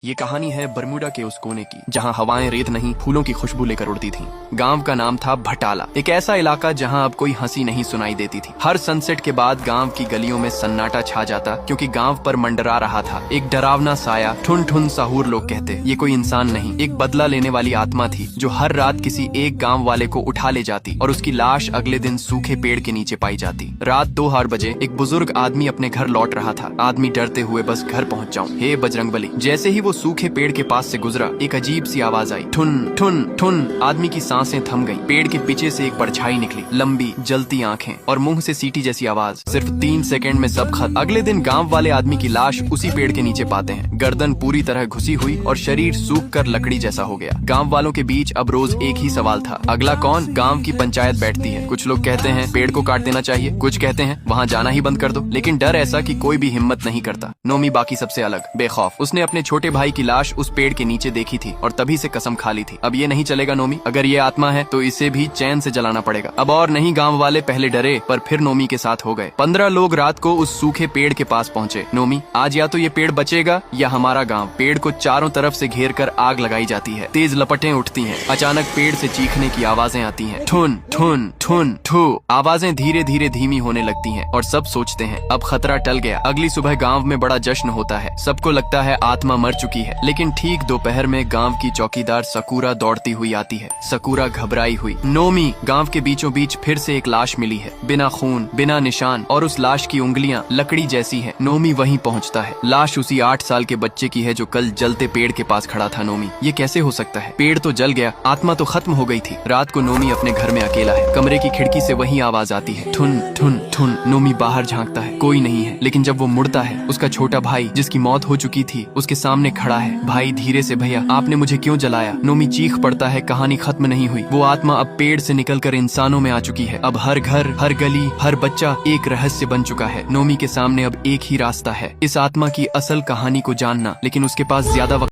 ये कहानी है बरमूडा के उस कोने की जहाँ हवाएं रेत नहीं फूलों की खुशबू लेकर उड़ती थीं। गांव का नाम था भटाला, एक ऐसा इलाका जहाँ अब कोई हंसी नहीं सुनाई देती थी। हर सनसेट के बाद गांव की गलियों में सन्नाटा छा जाता, क्योंकि गांव पर मंडरा रहा था एक डरावना साया। ठुन ठुन साहूर लोग कहते। ये कोई इंसान नहीं, एक बदला लेने वाली आत्मा थी जो हर रात किसी एक गाँव वाले को उठा ले जाती और उसकी लाश अगले दिन सूखे पेड़ के नीचे पाई जाती। रात 2 बजे एक बुजुर्ग आदमी अपने घर लौट रहा था। आदमी डरते हुए बस घर पहुँच जाऊँ, हे बजरंगबली। जैसे ही वो सूखे पेड़ के पास से गुजरा, एक अजीब सी आवाज आई, ठुन ठुन ठुन। आदमी की सांसें थम गईं। पेड़ के पीछे से एक परछाई निकली, लंबी जलती आंखें और मुंह से सीटी जैसी आवाज। सिर्फ 3 सेकंड में सब खत्म। अगले दिन गांव वाले आदमी की लाश उसी पेड़ के नीचे पाते हैं। गर्दन पूरी तरह घुसी हुई और शरीर सूख कर लकड़ी जैसा हो गया। गांव वालों के बीच अब रोज एक ही सवाल था, अगला कौन? गांव की पंचायत बैठती है। कुछ लोग कहते हैं पेड़ को काट देना चाहिए, कुछ कहते हैं वहाँ जाना ही बंद कर दो, लेकिन डर ऐसा कि कोई भी हिम्मत नहीं करता। नोमी बाकी सबसे अलग, बेखौफ। उसने अपने छोटे भाई की लाश उस पेड़ के नीचे देखी थी और तभी से कसम खा ली थी, अब ये नहीं चलेगा नोमी, अगर ये आत्मा है तो इसे भी चैन से जलाना पड़ेगा। अब और नहीं। गांव वाले पहले डरे पर फिर नोमी के साथ हो गए। 15 लोग रात को उस सूखे पेड़ के पास पहुंचे। नोमी, आज या तो ये पेड़ बचेगा या हमारा गांव। पेड़ को चारों तरफ से घेर कर आग लगाई जाती है। तेज लपटें उठती हैं। अचानक पेड़ से चीखने की आवाजें आती हैं, ठुन ठुन ठुन ठू। आवाजें धीरे धीरे धीमी होने लगती हैं और सब सोचते हैं अब खतरा टल गया। अगली सुबह गांव में बड़ा जश्न होता है। सबको लगता है आत्मा मर चुकी है, लेकिन ठीक दोपहर में गांव की चौकीदार सकूरा दौड़ती हुई आती है। सकूरा घबराई हुई, नोमी। गांव के बीचों बीच फिर से एक लाश मिली है, बिना खून, बिना निशान, और उस लाश की उंगलियां लकड़ी जैसी हैं। नोमी वहीं पहुंचता है। लाश उसी 8 साल के बच्चे की है जो कल जलते पेड़ के पास खड़ा था। नोमी, ये कैसे हो सकता है? पेड़ तो जल गया, आत्मा तो खत्म हो गई थी। रात को नोमी अपने घर में अकेला है। कमरे की खिड़की से वही आवाज आती है, ठुन ठुन ठुन। नोमी बाहर झांकता है, कोई नहीं है, लेकिन जब वो मुड़ता है, उसका छोटा भाई जिसकी मौत हो चुकी थी उसके सामने खड़ा है। भाई धीरे से, भैया आपने मुझे क्यों जलाया? नोमी चीख पड़ता है, कहानी खत्म नहीं हुई। वो आत्मा अब पेड़ से निकलकर इंसानों में आ चुकी है। अब हर घर, हर गली, हर बच्चा एक रहस्य बन चुका है। नोमी के सामने अब एक ही रास्ता है, इस आत्मा की असल कहानी को जानना, लेकिन उसके पास ज्यादा वक्त